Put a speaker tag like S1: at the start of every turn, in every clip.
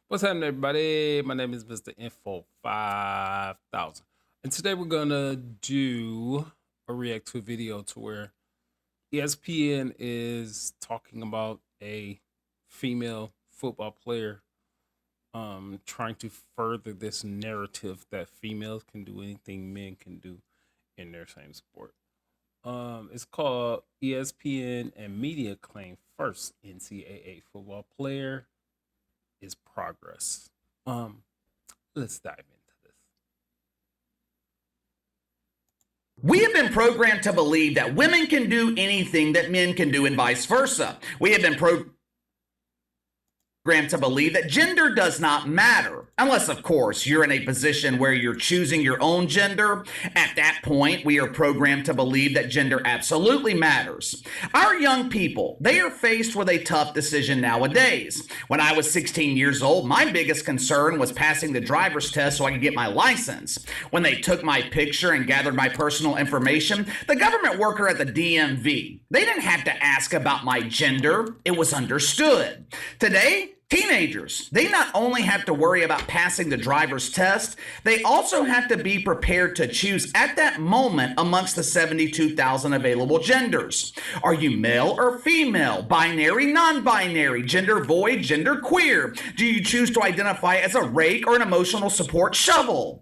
S1: What's happening, everybody? My name is Mr. Info 5000. And today we're going to do a react to a video to where ESPN is talking about a female football player trying to further this narrative that females can do anything men can do in their same sport. It's called ESPN and media claim first NCAA football player is progress. Um, let's dive into this.
S2: We have been programmed to believe that women can do anything that men can do and vice versa. We have been programmed to believe that gender does not matter. Unless, of course, you're in a position where you're choosing your own gender. At that point, we are programmed to believe that gender absolutely matters. Our young people, they are faced with a tough decision nowadays. When I was 16 years old, my biggest concern was passing the driver's test so I could get my license. When they took my picture and gathered my personal information, the government worker at the DMV, they didn't have to ask about my gender. It was understood. Today, teenagers, they not only have to worry about passing the driver's test, they also have to be prepared to choose at that moment amongst the 72,000 available genders. Are you male or female, binary, non-binary, gender void, gender queer? Do you choose to identify as a rake or an emotional support shovel?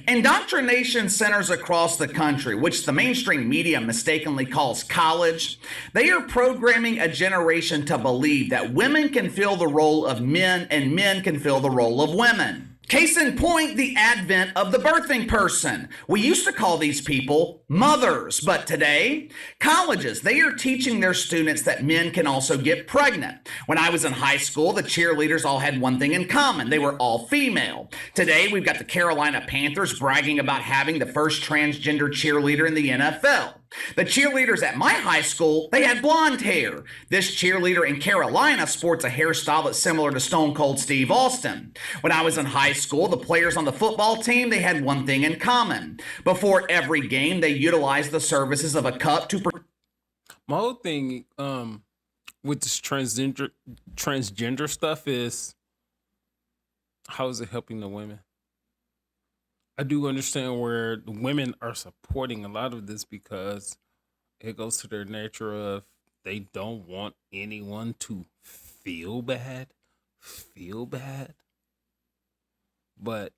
S2: Indoctrination centers across the country, which the mainstream media mistakenly calls college, they are programming a generation to believe that women can fill the role of men and men can fill the role of women. Case in point, the advent of the birthing person. We used to call these people mothers, but today, colleges, they are teaching their students that men can also get pregnant. When I was in high school, the cheerleaders all had one thing in common. They were all female. Today, we've got the Carolina Panthers bragging about having the first transgender cheerleader in the NFL. The cheerleaders at my high school, they had blonde hair. This cheerleader in Carolina sports a hairstyle that's similar to Stone Cold Steve Austin. When I was in high school, the players on the football team, they had one thing in common. Before every game, they utilized the services of a cup to...
S1: My whole thing with this transgender stuff is, how is it helping the women? I do understand where the women are supporting a lot of this because it goes to their nature of they don't want anyone to feel bad. But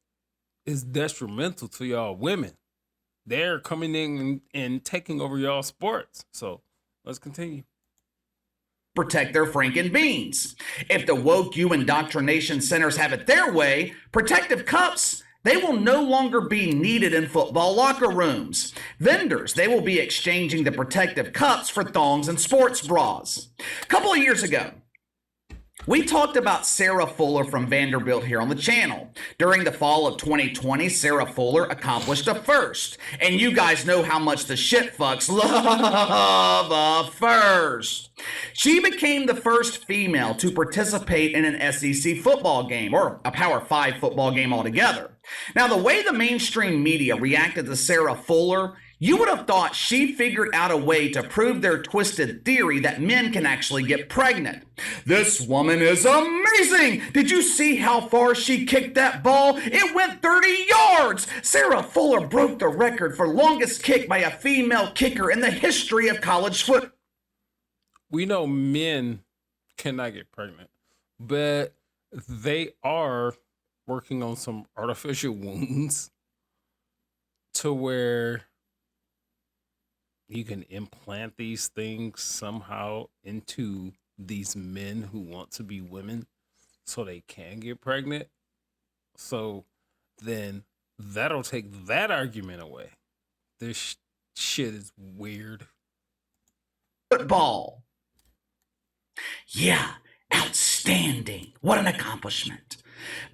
S1: it's detrimental to y'all women. They're coming in and taking over y'all sports. So let's continue.
S2: Protect their franken beans. If the woke you indoctrination centers have it their way, protective cups, they will no longer be needed in football locker rooms. Vendors, they will be exchanging the protective cups for thongs and sports bras. A couple of years ago, we talked about Sarah Fuller from Vanderbilt here on the channel. During the fall of 2020, Sarah Fuller accomplished a first. And you guys know how much the shit fucks love a first. She became the first female to participate in an SEC football game, or a Power 5 football game altogether. Now, the way the mainstream media reacted to Sarah Fuller, you would have thought she figured out a way to prove their twisted theory that men can actually get pregnant. This woman is amazing! Did you see how far she kicked that ball? It went 30 yards! Sarah Fuller broke the record for longest kick by a female kicker in the history of college football.
S1: We know men cannot get pregnant, but they are working on some artificial wounds to where you can implant these things somehow into these men who want to be women so they can get pregnant. So then that'll take that argument away. This shit is weird.
S2: Football. Yeah, outstanding. What an accomplishment.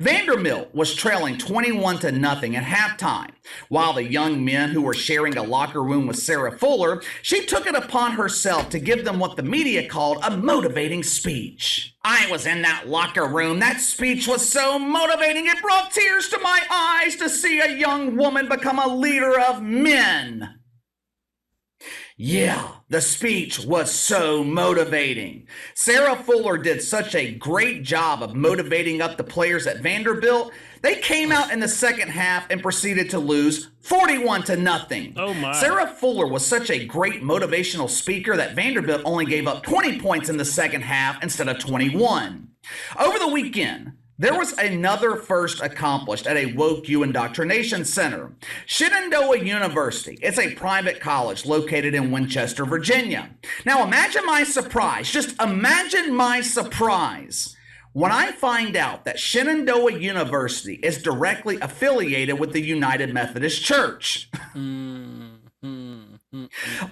S2: Vanderbilt was trailing 21-0 at halftime. While the young men who were sharing a locker room with Sarah Fuller, she took it upon herself to give them what the media called a motivating speech. I was in that locker room. That speech was so motivating, it brought tears to my eyes to see a young woman become a leader of men. Yeah, The speech was so motivating. Sarah Fuller did such a great job of motivating up the players at Vanderbilt. They came out in the second half and proceeded to lose 41 to nothing.
S1: Oh my.
S2: Sarah Fuller was such a great motivational speaker that Vanderbilt only gave up 20 points in the second half instead of 21. Over the weekend, there was another first accomplished at a woke U indoctrination center. Shenandoah University. It's a private college located in Winchester, Virginia. Now imagine my surprise. Just imagine my surprise when I find out that Shenandoah University is directly affiliated with the United Methodist Church.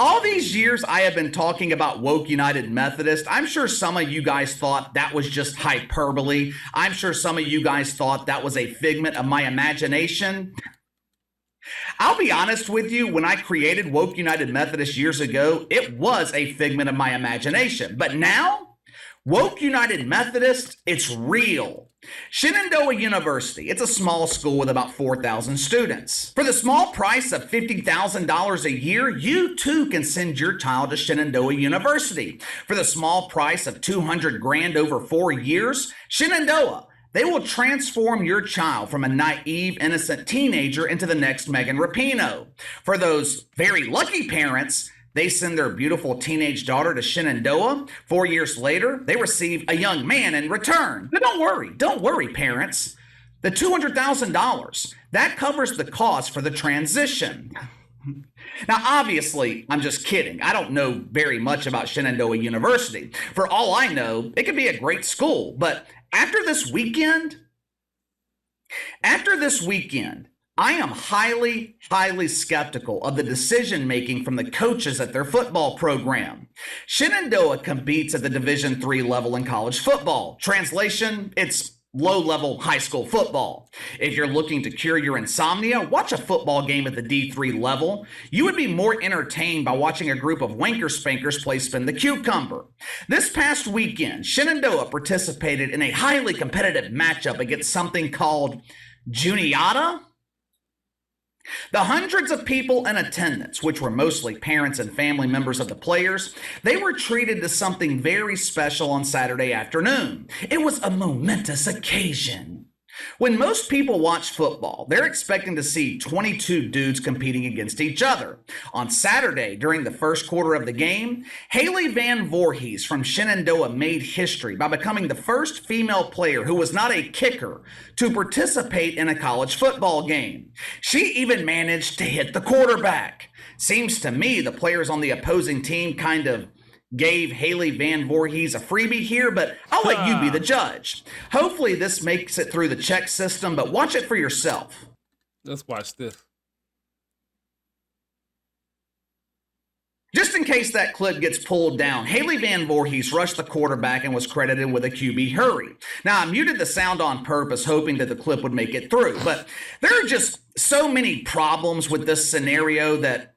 S2: All these years I have been talking about woke United Methodist. I'm sure some of you guys thought that was just hyperbole. I'm sure some of you guys thought that was a figment of my imagination. I'll be honest with you, when I created Woke United Methodist years ago, it was a figment of my imagination. But now, Woke United Methodist, it's real. Shenandoah University, it's a small school with about 4,000 students. For the small price of $50,000 a year, you too can send your child to Shenandoah University. For the small price of $200,000 over 4 years, Shenandoah, they will transform your child from a naive, innocent teenager into the next Megan Rapinoe. For those very lucky parents, they send their beautiful teenage daughter to Shenandoah. 4 years later, they receive a young man in return. But don't worry, parents. The $200,000, that covers the cost for the transition. Now, obviously, I'm just kidding. I don't know very much about Shenandoah University. For all I know, it could be a great school. But after this weekend, I am highly, highly skeptical of the decision making from the coaches at their football program. Shenandoah competes at the Division III level in college football. Translation, it's low-level high school football. If you're looking to cure your insomnia, watch a football game at the D3 level. You would be more entertained by watching a group of wanker spankers play spin the cucumber. This past weekend, Shenandoah participated in a highly competitive matchup against something called Juniata. The hundreds of people in attendance, which were mostly parents and family members of the players, they were treated to something very special on Saturday afternoon. It was a momentous occasion. When most people watch football, they're expecting to see 22 dudes competing against each other. On Saturday, during the first quarter of the game, Haley Van Voorhees from Shenandoah made history by becoming the first female player who was not a kicker to participate in a college football game. She even managed to hit the quarterback. Seems to me the players on the opposing team kind of gave Haley Van Voorhees a freebie here, but I'll let you be the judge. Hopefully this makes it through the check system, but watch it for yourself.
S1: Let's watch this.
S2: Just in case that clip gets pulled down, Haley Van Voorhees rushed the quarterback and was credited with a QB hurry. Now, I muted the sound on purpose, hoping that the clip would make it through, but there are just so many problems with this scenario that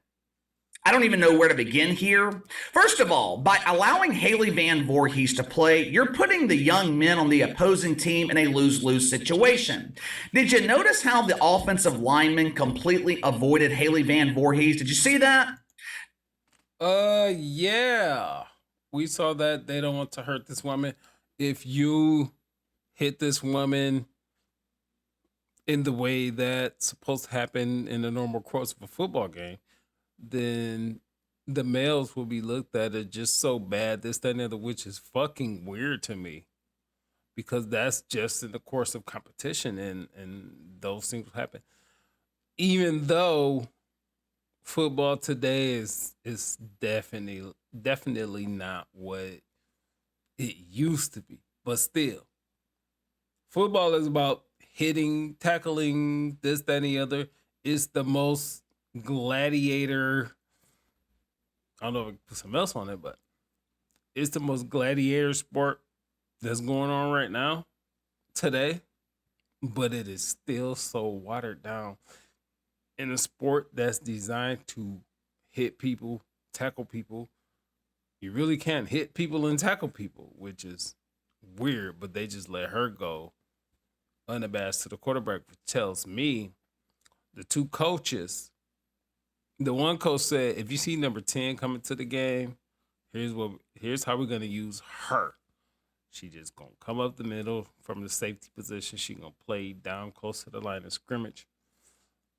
S2: I don't even know where to begin here. First of all, by allowing Haley Van Voorhees to play, you're putting the young men on the opposing team in a lose-lose situation. Did you notice how the offensive lineman completely avoided Haley Van Voorhees? Did you see that?
S1: Yeah. We saw that they don't want to hurt this woman. If you hit this woman in the way that's supposed to happen in the normal course of a football game, then the males will be looked at as just so bad, this, that, and the other, which is fucking weird to me. Because that's just in the course of competition and those things will happen. Even though football today is definitely not what it used to be. But still, football is about hitting, tackling, this, that, and the other. It's the most gladiator, I don't know if I can put something else on it, but it's the most gladiator sport that's going on right now, today, but it is still so watered down in a sport that's designed to hit people, tackle people. You really can't hit people and tackle people, which is weird, but they just let her go unabashed to the quarterback, which tells me the two coaches The one coach said, if you see number 10 coming to the game, here's how we're gonna use her. She just gonna come up the middle from the safety position. She gonna play down close to the line of scrimmage,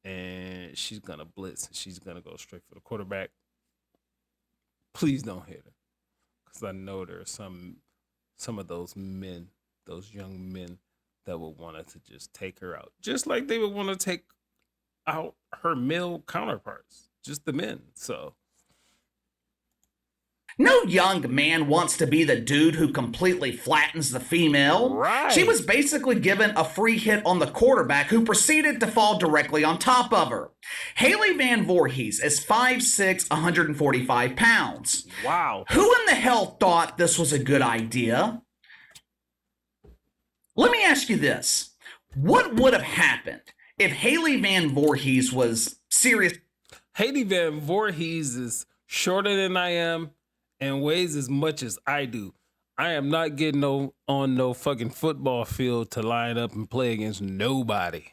S1: and she's gonna blitz. And she's gonna go straight for the quarterback. Please don't hit her, because I know there are some of those men, those young men, that would want to just take her out, just like they would want to take out her male counterparts, just the men. So
S2: No young man wants to be the dude who completely flattens the female. She
S1: right.
S2: was basically given a free hit on the quarterback who proceeded to fall directly on top of her. Haley Van Voorhees is 5'6", 145 pounds.
S1: Wow.
S2: Who in the hell thought this was a good idea? Let me ask you this. What would have happened if Haley Van Voorhees was serious?
S1: Haley Van Voorhees is shorter than I am and weighs as much as I do. I am not getting on no fucking football field to line up and play against nobody.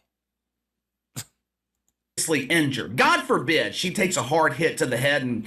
S2: Injured. God forbid she takes a hard hit to the head and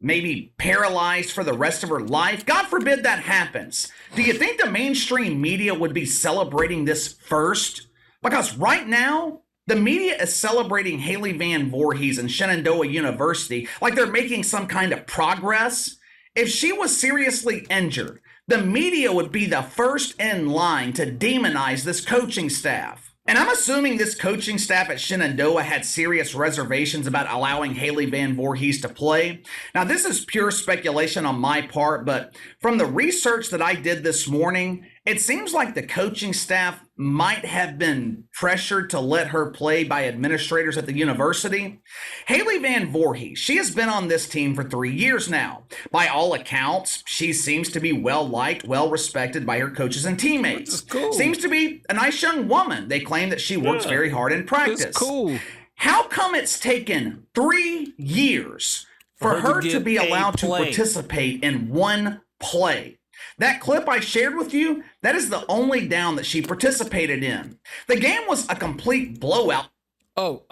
S2: maybe paralyzed for the rest of her life. God forbid that happens. Do you think the mainstream media would be celebrating this first? Because right now, the media is celebrating Haley Van Voorhees and Shenandoah University like they're making some kind of progress. If she was seriously injured, the media would be the first in line to demonize this coaching staff. And I'm assuming this coaching staff at Shenandoah had serious reservations about allowing Haley Van Voorhees to play. Now, this is pure speculation on my part, but from the research that I did this morning, it seems like the coaching staff might have been pressured to let her play by administrators at the university. Haley Van Voorhees, she has been on this team for 3 years now. By all accounts, she seems to be well-liked, well-respected by her coaches and teammates.
S1: Which is cool.
S2: Seems to be a nice young woman. They claim that she works very hard in practice.
S1: It's cool.
S2: How come it's taken 3 years for her to be allowed to participate in one play? That clip I shared with you, that is the only down that she participated in. The game was a complete blowout.
S1: Oh.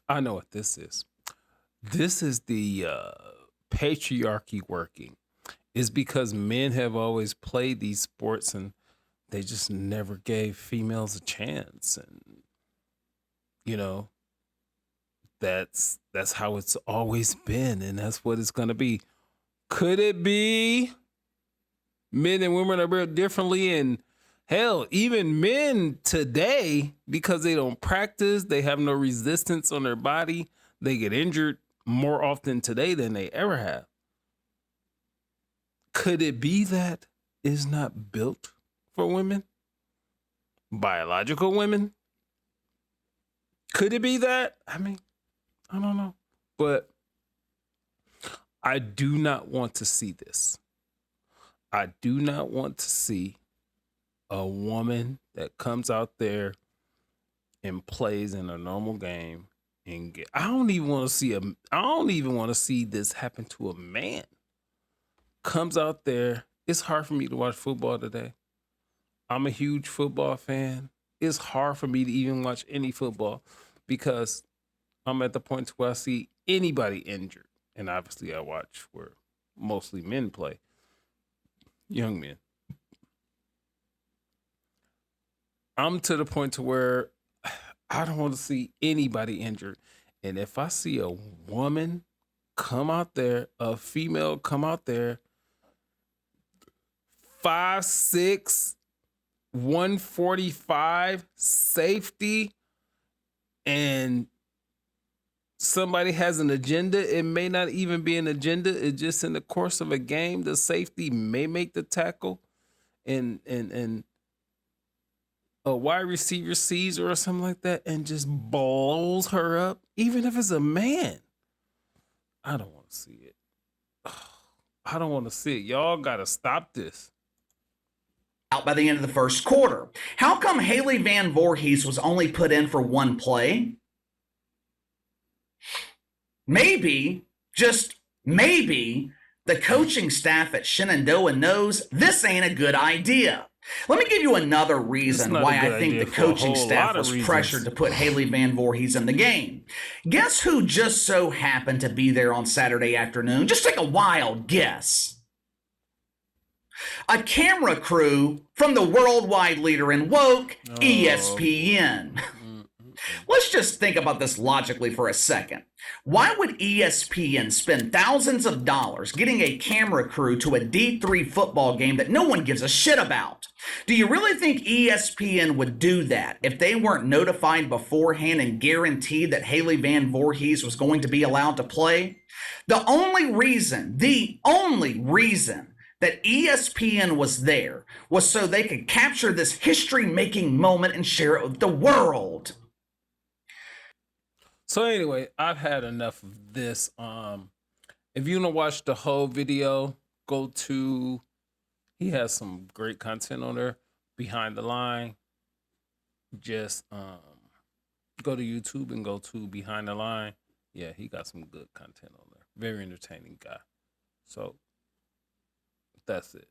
S1: I know what this is. This is the patriarchy working. It's because men have always played these sports and they just never gave females a chance. And, you know, that's how it's always been. And that's what it's going to be. Could it be men and women are built differently? And hell, even men today, because they don't practice, they have no resistance on their body, they get injured more often today than they ever have. Could it be that it's not built for women? Biological women? Could it be that? I mean, I don't know. But I do not want to see this. I do not want to see a woman that comes out there and plays in a normal game and get. I don't even want to see this happen to a man. Comes out there. It's hard for me to watch football today. I'm a huge football fan. It's hard for me to even watch any football because I'm at the point where I see anybody injured. And obviously I watch where mostly men play, young men. I'm to the point to where I don't want to see anybody injured. And if I see a woman come out there, a female come out there, 5'6", 145, safety, and somebody has an agenda, it may not even be an agenda. It's just in the course of a game, the safety may make the tackle and a wide receiver sees her or something like that and just blows her up, even if it's a man. I don't want to see it. I don't want to see it. Y'all got to stop this.
S2: Out by the end of the first quarter. How come Haley Van Voorhees was only put in for one play? Maybe, just maybe, the coaching staff at Shenandoah knows this ain't a good idea. Let me give you another
S1: It's
S2: reason
S1: not a
S2: why I
S1: good
S2: think
S1: idea
S2: the
S1: for a
S2: coaching
S1: whole
S2: staff
S1: lot of
S2: was pressured
S1: reasons.
S2: to put Haley Van Voorhees in the game. Guess who just so happened to be there on Saturday afternoon? Just take a wild guess. A camera crew from the worldwide leader in woke,
S1: Oh boy.
S2: ESPN.
S1: Mm-mm-mm.
S2: Let's just think about this logically for a second. Why would ESPN spend thousands of dollars getting a camera crew to a D3 football game that no one gives a shit about? Do you really think ESPN would do that if they weren't notified beforehand and guaranteed that Haley Van Voorhees was going to be allowed to play? The only reason that ESPN was there was so they could capture this history making moment and share it with the world.
S1: So anyway, I've had enough of this. If you want to watch the whole video, go to he has some great content on there. Behind the Line. Just go to YouTube and go to Behind the Line. Yeah, he got some good content on there. Very entertaining guy. So that's it.